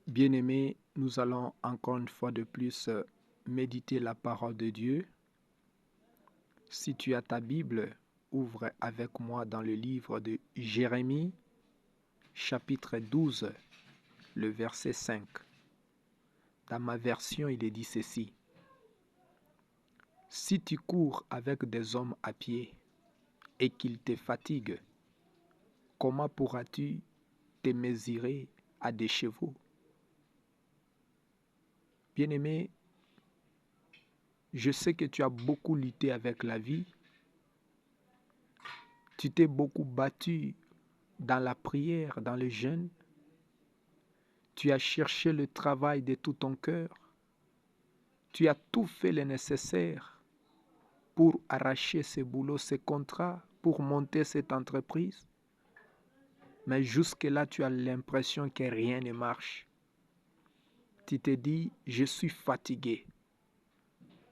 Bien-aimés, nous allons encore une fois de plus méditer la parole de Dieu. Si tu as ta Bible, ouvre avec moi dans le livre de Jérémie, chapitre 12, le verset 5. Dans ma version, il est dit ceci. Si tu cours avec des hommes à pied et qu'ils te fatiguent, comment pourras-tu te mesurer à des chevaux? Bien-aimé, je sais que tu as beaucoup lutté avec la vie. Tu t'es beaucoup battu dans la prière, dans le jeûne. Tu as cherché le travail de tout ton cœur. Tu as tout fait le nécessaire pour arracher ce boulot, ce contrat, pour monter cette entreprise. Mais jusque-là, tu as l'impression que rien ne marche. Tu te dis, je suis fatigué.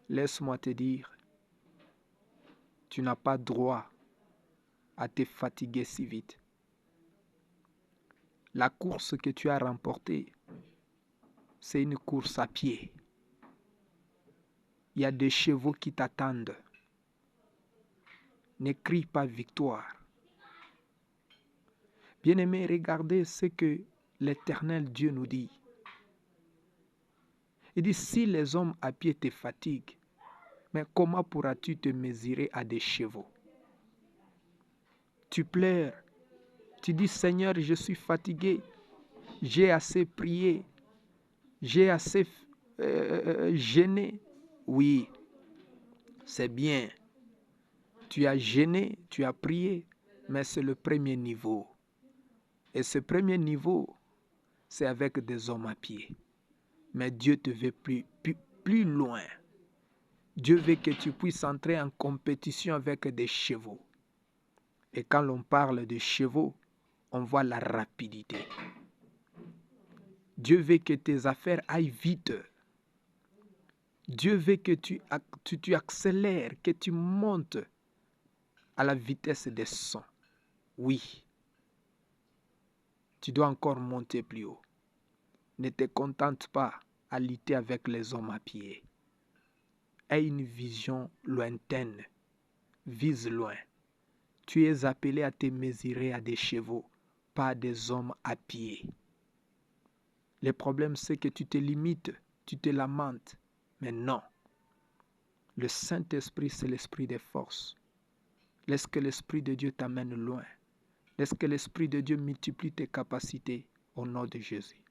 Laisse-moi te dire, tu n'as pas droit à te fatiguer si vite. La course que tu as remportée, c'est une course à pied. Il y a des chevaux qui t'attendent. Ne crie pas victoire. Bien-aimés, regardez ce que l'Éternel Dieu nous dit. Il dit, si les hommes à pied te fatiguent, mais comment pourras-tu te mesurer à des chevaux? Tu pleures. Tu dis, Seigneur, je suis fatigué. J'ai assez prié. J'ai assez gêné. Oui, c'est bien. Tu as gêné, tu as prié, mais c'est le premier niveau. Et ce premier niveau, c'est avec des hommes à pied. Mais Dieu te veut plus loin. Dieu veut que tu puisses entrer en compétition avec des chevaux. Et quand l'on parle de chevaux, on voit la rapidité. Dieu veut que tes affaires aillent vite. Dieu veut que tu accélères, que tu montes à la vitesse des sons. Oui, tu dois encore monter plus haut. Ne te contente pas à lutter avec les hommes à pied. Aie une vision lointaine. Vise loin. Tu es appelé à te mesurer à des chevaux, pas à des hommes à pied. Le problème, c'est que tu te limites, tu te lamentes. Mais non. Le Saint-Esprit, c'est l'esprit des forces. Laisse que l'Esprit de Dieu t'amène loin. Laisse que l'Esprit de Dieu multiplie tes capacités au nom de Jésus.